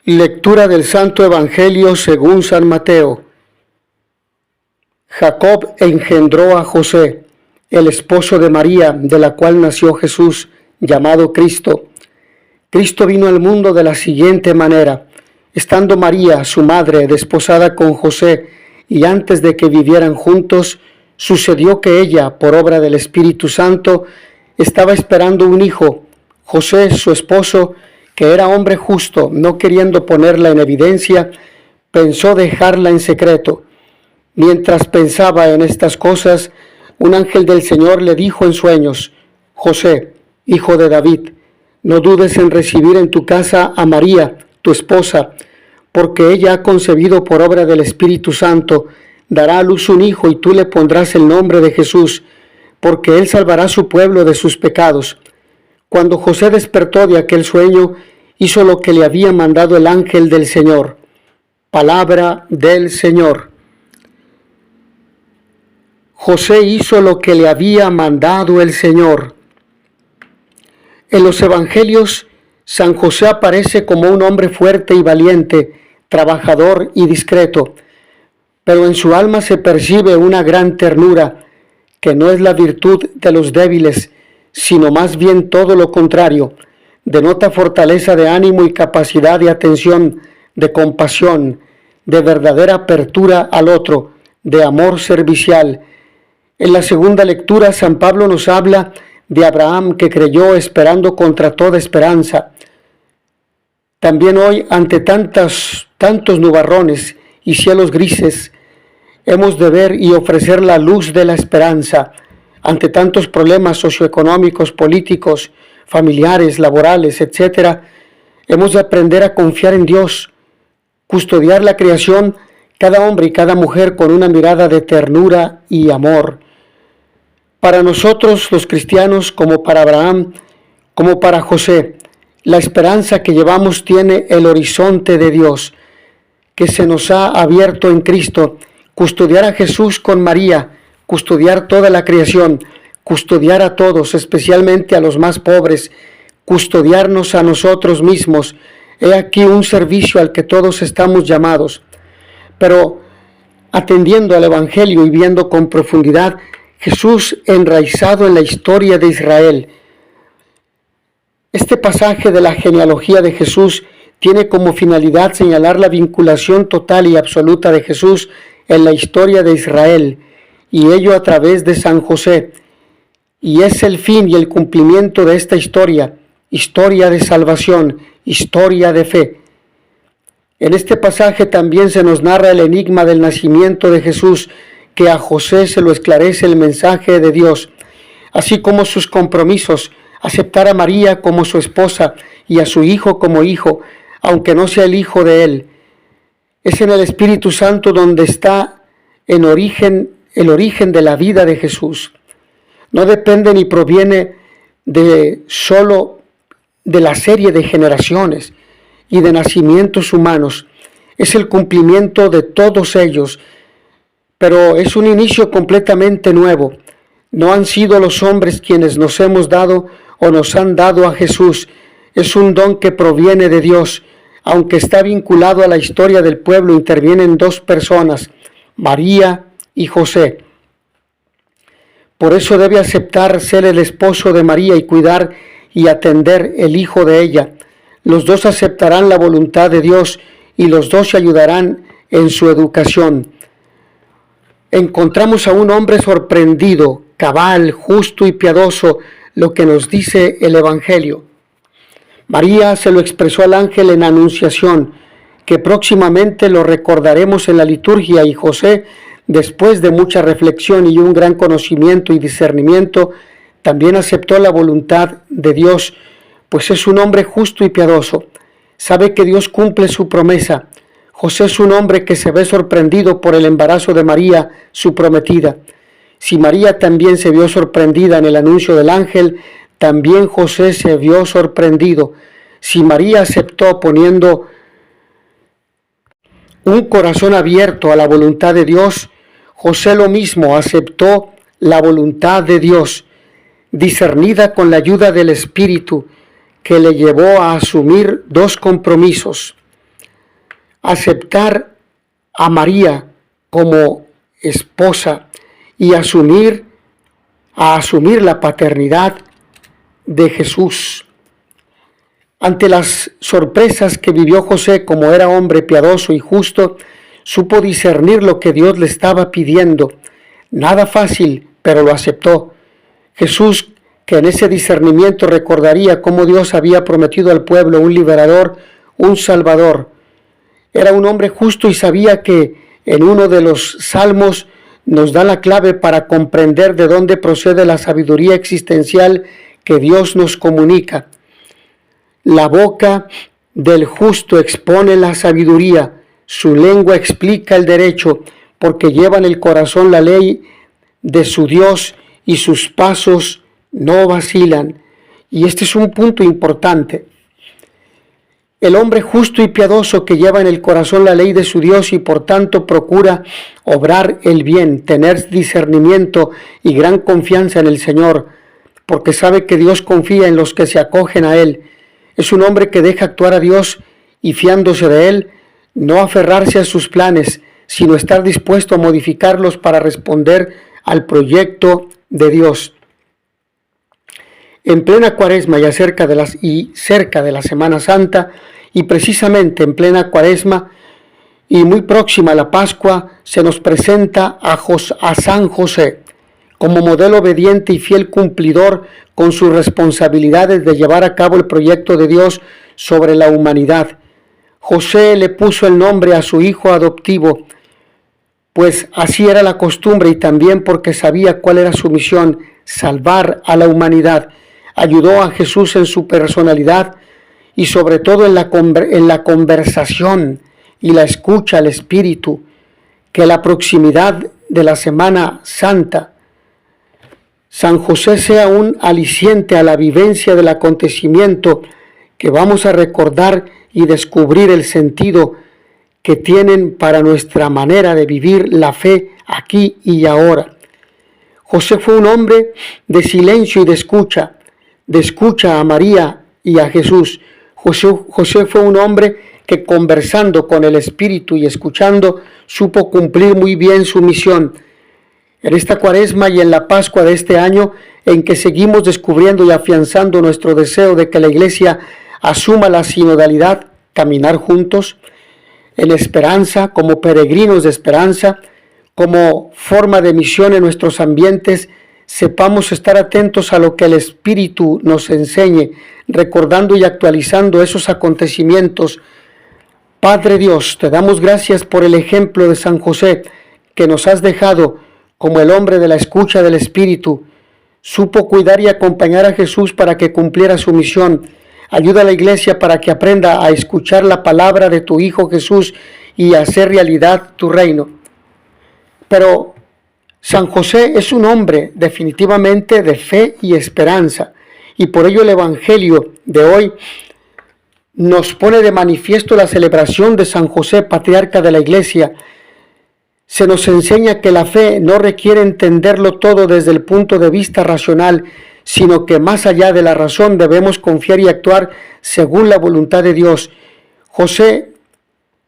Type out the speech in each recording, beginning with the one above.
Lectura del Santo Evangelio según San Mateo. Jacob engendró a José, el esposo de María, de la cual nació Jesús, llamado Cristo. Cristo vino al mundo de la siguiente manera. Estando María, su madre, desposada con José, y antes de que vivieran juntos, sucedió que ella, por obra del Espíritu Santo, estaba esperando un hijo. José, su esposo, que era hombre justo, no queriendo ponerla en evidencia, pensó dejarla en secreto. Mientras pensaba en estas cosas, un ángel del Señor le dijo en sueños: José, hijo de David, no dudes en recibir en tu casa a María, tu esposa, porque ella ha concebido por obra del Espíritu Santo, dará a luz un hijo y tú le pondrás el nombre de Jesús, porque él salvará a su pueblo de sus pecados. Cuando José despertó de aquel sueño, hizo lo que le había mandado el ángel del Señor. Palabra del Señor. José hizo lo que le había mandado el Señor. En los evangelios, San José aparece como un hombre fuerte y valiente, trabajador y discreto, pero en su alma se percibe una gran ternura, que no es la virtud de los débiles, sino más bien todo lo contrario. Denota fortaleza de ánimo y capacidad de atención, de compasión, de verdadera apertura al otro, de amor servicial. En la segunda lectura, San Pablo nos habla de Abraham, que creyó esperando contra toda esperanza. También hoy, ante tantos nubarrones y cielos grises, hemos de ver y ofrecer la luz de la esperanza. Ante tantos problemas socioeconómicos, políticos, familiares, laborales, etc., hemos de aprender a confiar en Dios, custodiar la creación, cada hombre y cada mujer con una mirada de ternura y amor. Para nosotros los cristianos, como para Abraham, como para José, la esperanza que llevamos tiene el horizonte de Dios, que se nos ha abierto en Cristo. Custodiar a Jesús con María, custodiar toda la creación, custodiar a todos, especialmente a los más pobres, custodiarnos a nosotros mismos. He aquí un servicio al que todos estamos llamados. Pero atendiendo al Evangelio y viendo con profundidad, Jesús enraizado en la historia de Israel. Este pasaje de la genealogía de Jesús tiene como finalidad señalar la vinculación total y absoluta de Jesús en la historia de Israel, y ello a través de San José. Y es el fin y el cumplimiento de esta historia, historia de salvación, historia de fe. En este pasaje también se nos narra el enigma del nacimiento de Jesús, que a José se lo esclarece el mensaje de Dios, así como sus compromisos, aceptar a María como su esposa y a su hijo como hijo, aunque no sea el hijo de él. Es en el Espíritu Santo donde está el origen de la vida de Jesús. No depende ni proviene solo de la serie de generaciones y de nacimientos humanos. Es el cumplimiento de todos ellos, pero es un inicio completamente nuevo. No han sido los hombres quienes nos hemos dado o nos han dado a Jesús. Es un don que proviene de Dios. Aunque está vinculado a la historia del pueblo, intervienen dos personas, María y José. Por eso debe aceptar ser el esposo de María y cuidar y atender el hijo de ella. Los dos aceptarán la voluntad de Dios y los dos se ayudarán en su educación. Encontramos a un hombre sorprendido, cabal, justo y piadoso, lo que nos dice el Evangelio. María se lo expresó al ángel en Anunciación, que próximamente lo recordaremos en la liturgia, y José, después de mucha reflexión y un gran conocimiento y discernimiento, también aceptó la voluntad de Dios, pues es un hombre justo y piadoso. Sabe que Dios cumple su promesa. José es un hombre que se ve sorprendido por el embarazo de María, su prometida. Si María también se vio sorprendida en el anuncio del ángel, también José se vio sorprendido. Si María aceptó poniendo un corazón abierto a la voluntad de Dios, José lo mismo aceptó la voluntad de Dios, discernida con la ayuda del Espíritu, que le llevó a asumir dos compromisos. aceptar a María como esposa y asumir la paternidad de Jesús. Ante las sorpresas que vivió José, como era hombre piadoso y justo, supo discernir lo que Dios le estaba pidiendo. Nada fácil, pero lo aceptó. Jesús, que en ese discernimiento recordaría cómo Dios había prometido al pueblo un liberador, un salvador. Era un hombre justo y sabía que en uno de los salmos nos da la clave para comprender de dónde procede la sabiduría existencial que Dios nos comunica. La boca del justo expone la sabiduría, su lengua explica el derecho, porque lleva en el corazón la ley de su Dios y sus pasos no vacilan. Y este es un punto importante. El hombre justo y piadoso que lleva en el corazón la ley de su Dios y por tanto procura obrar el bien, tener discernimiento y gran confianza en el Señor, porque sabe que Dios confía en los que se acogen a Él. Es un hombre que deja actuar a Dios y fiándose de Él, no aferrarse a sus planes, sino estar dispuesto a modificarlos para responder al proyecto de Dios. En plena Cuaresma y cerca de la Semana Santa, y precisamente en plena Cuaresma y muy próxima a la Pascua, se nos presenta a San José como modelo obediente y fiel cumplidor con sus responsabilidades de llevar a cabo el proyecto de Dios sobre la humanidad. José le puso el nombre a su hijo adoptivo, pues así era la costumbre y también porque sabía cuál era su misión, salvar a la humanidad. Ayudó a Jesús en su personalidad y sobre todo en la conversación y la escucha al Espíritu, que la proximidad de la Semana Santa, San José sea un aliciente a la vivencia del acontecimiento que vamos a recordar y descubrir el sentido que tienen para nuestra manera de vivir la fe aquí y ahora. José fue un hombre de silencio y de escucha a María y a Jesús. José fue un hombre que conversando con el Espíritu y escuchando supo cumplir muy bien su misión. En esta Cuaresma y en la Pascua de este año, en que seguimos descubriendo y afianzando nuestro deseo de que la Iglesia asuma la sinodalidad, caminar juntos, en esperanza, como peregrinos de esperanza, como forma de misión en nuestros ambientes, sepamos estar atentos a lo que el Espíritu nos enseñe, recordando y actualizando esos acontecimientos. Padre Dios, te damos gracias por el ejemplo de San José que nos has dejado como el hombre de la escucha del Espíritu. Supo cuidar y acompañar a Jesús para que cumpliera su misión. Ayuda a la Iglesia para que aprenda a escuchar la palabra de tu Hijo Jesús y a hacer realidad tu reino. Pero San José es un hombre definitivamente de fe y esperanza, y por ello el Evangelio de hoy nos pone de manifiesto la celebración de San José, patriarca de la Iglesia. Se nos enseña que la fe no requiere entenderlo todo desde el punto de vista racional, sino que más allá de la razón debemos confiar y actuar según la voluntad de Dios. José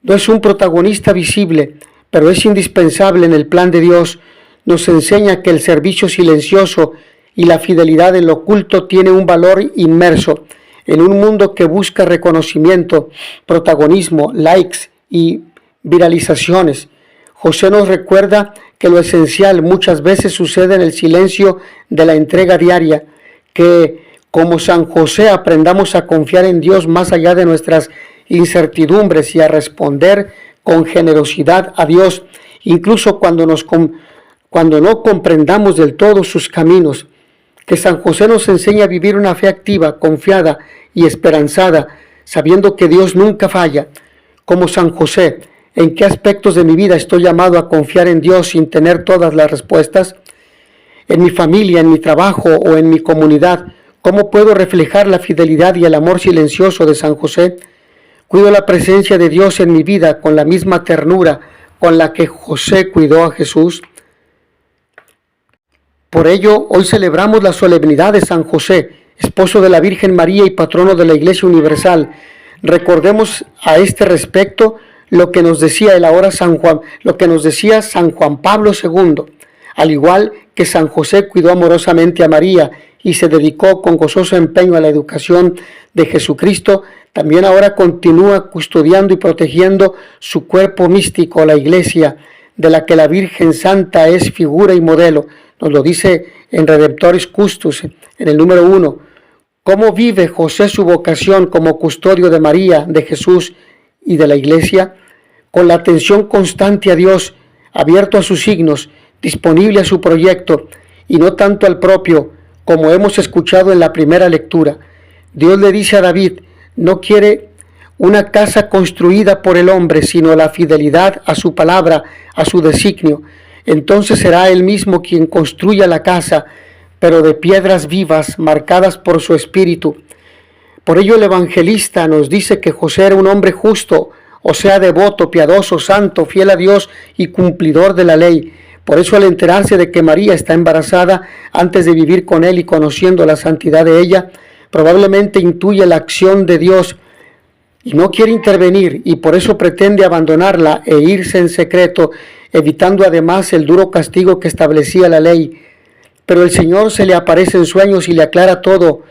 no es un protagonista visible, pero es indispensable en el plan de Dios. Nos enseña que el servicio silencioso y la fidelidad en lo oculto tiene un valor inmerso. En un mundo que busca reconocimiento, protagonismo, likes y viralizaciones, José nos recuerda que lo esencial muchas veces sucede en el silencio de la entrega diaria, que como San José aprendamos a confiar en Dios más allá de nuestras incertidumbres y a responder con generosidad a Dios, incluso cuando no comprendamos del todo sus caminos. Que San José nos enseña a vivir una fe activa, confiada y esperanzada, sabiendo que Dios nunca falla. Como San José, ¿en qué aspectos de mi vida estoy llamado a confiar en Dios sin tener todas las respuestas? En mi familia, en mi trabajo o en mi comunidad, ¿cómo puedo reflejar la fidelidad y el amor silencioso de San José? Cuido la presencia de Dios en mi vida con la misma ternura con la que José cuidó a Jesús. Por ello, hoy celebramos la solemnidad de San José, esposo de la Virgen María y patrono de la Iglesia Universal. Recordemos a este respecto lo que nos decía el ahora San Juan, lo que nos decía San Juan Pablo II. Al igual que San José cuidó amorosamente a María y se dedicó con gozoso empeño a la educación de Jesucristo, también ahora continúa custodiando y protegiendo su cuerpo místico, la Iglesia, de la que la Virgen Santa es figura y modelo. Nos lo dice en Redemptoris Custos, en el número 1. ¿Cómo vive José su vocación como custodio de María, de Jesús y de la Iglesia? Con la atención constante a Dios, abierto a sus signos, disponible a su proyecto y no tanto al propio, como hemos escuchado en la primera lectura. Dios le dice a David, no quiere una casa construida por el hombre, sino la fidelidad a su palabra, a su designio. Entonces será él mismo quien construya la casa, pero de piedras vivas, marcadas por su espíritu. Por ello el evangelista nos dice que José era un hombre justo, o sea, devoto, piadoso, santo, fiel a Dios y cumplidor de la ley. Por eso al enterarse de que María está embarazada, antes de vivir con él y conociendo la santidad de ella, probablemente intuye la acción de Dios y no quiere intervenir, y por eso pretende abandonarla e irse en secreto, evitando además el duro castigo que establecía la ley. Pero el Señor se le aparece en sueños y le aclara todo.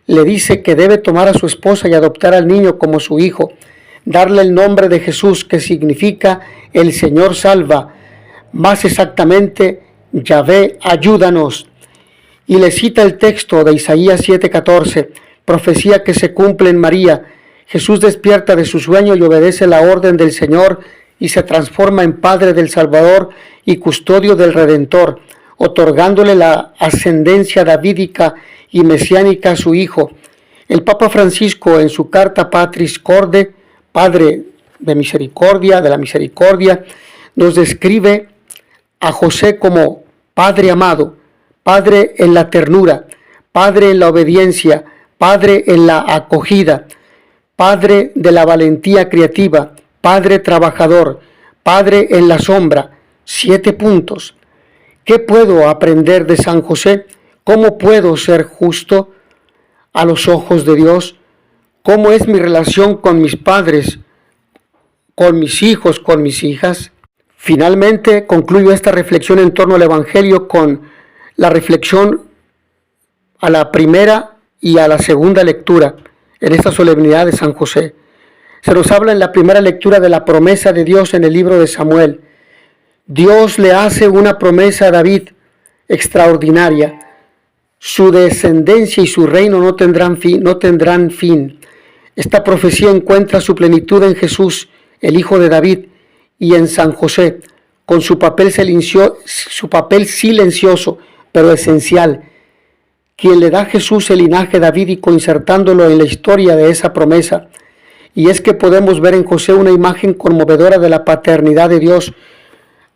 Le dice que debe tomar a su esposa y adoptar al niño como su hijo, darle el nombre de Jesús, que significa el Señor salva, más exactamente, Yahvé, ayúdanos. Y le cita el texto de Isaías 7:14, profecía que se cumple en María. Jesús despierta de su sueño y obedece la orden del Señor y se transforma en Padre del Salvador y custodio del Redentor, otorgándole la ascendencia davídica y mesiánica a su Hijo. El Papa Francisco, en su carta Patris Corde, Padre de Misericordia, de la Misericordia, nos describe a José como Padre amado, Padre en la ternura, Padre en la obediencia, Padre en la acogida, Padre de la valentía creativa, Padre trabajador, Padre en la sombra. 7 puntos. ¿Qué puedo aprender de San José? ¿Cómo puedo ser justo a los ojos de Dios? ¿Cómo es mi relación con mis padres, con mis hijos, con mis hijas? Finalmente, concluyo esta reflexión en torno al Evangelio con la reflexión a la primera y a la segunda lectura en esta solemnidad de San José. Se nos habla en la primera lectura de la promesa de Dios en el libro de Samuel. Dios le hace una promesa a David extraordinaria. Su descendencia y su reino no tendrán fin. Esta profecía encuentra su plenitud en Jesús, el Hijo de David, y en San José, con su papel silencioso, pero esencial, quien le da a Jesús el linaje davídico, insertándolo en la historia de esa promesa. Y es que podemos ver en José una imagen conmovedora de la paternidad de Dios.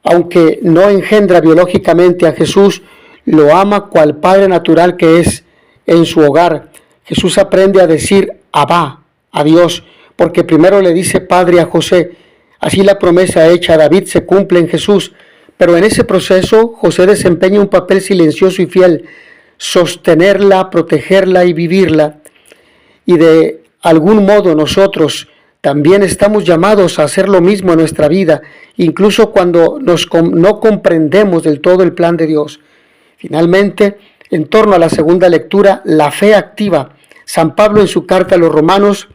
Aunque no engendra biológicamente a Jesús, lo ama cual padre natural que es en su hogar. Jesús aprende a decir Abba, a Dios, porque primero le dice Padre a José. Así la promesa hecha a David se cumple en Jesús, pero en ese proceso José desempeña un papel silencioso y fiel, sostenerla, protegerla y vivirla. Y de algún modo nosotros también estamos llamados a hacer lo mismo en nuestra vida, incluso cuando no comprendemos del todo el plan de Dios. Finalmente, en torno a la segunda lectura, la fe activa. San Pablo en su carta a los Romanos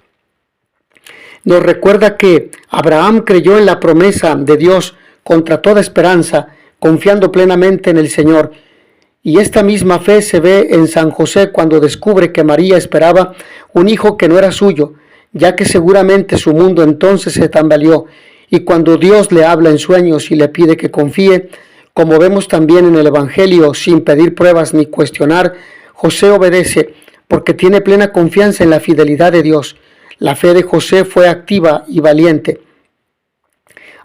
nos recuerda que Abraham creyó en la promesa de Dios contra toda esperanza, confiando plenamente en el Señor. Y esta misma fe se ve en San José cuando descubre que María esperaba un hijo que no era suyo, ya que seguramente su mundo entonces se tambaleó. Y cuando Dios le habla en sueños y le pide que confíe, como vemos también en el Evangelio, sin pedir pruebas ni cuestionar, José obedece porque tiene plena confianza en la fidelidad de Dios. La fe de José fue activa y valiente.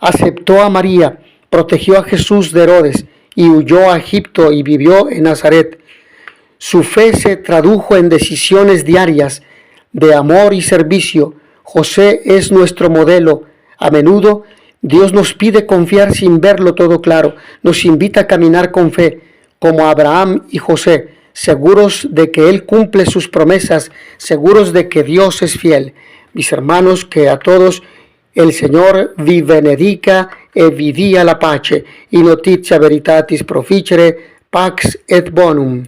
Aceptó a María, protegió a Jesús de Herodes y huyó a Egipto y vivió en Nazaret. Su fe se tradujo en decisiones diarias de amor y servicio. José es nuestro modelo. A menudo Dios nos pide confiar sin verlo todo claro. Nos invita a caminar con fe, como Abraham y José, seguros de que Él cumple sus promesas, seguros de que Dios es fiel. Mis hermanos, que a todos El Signore vi benedica e vi dia la pace. In notitia veritatis proficere, pax et bonum.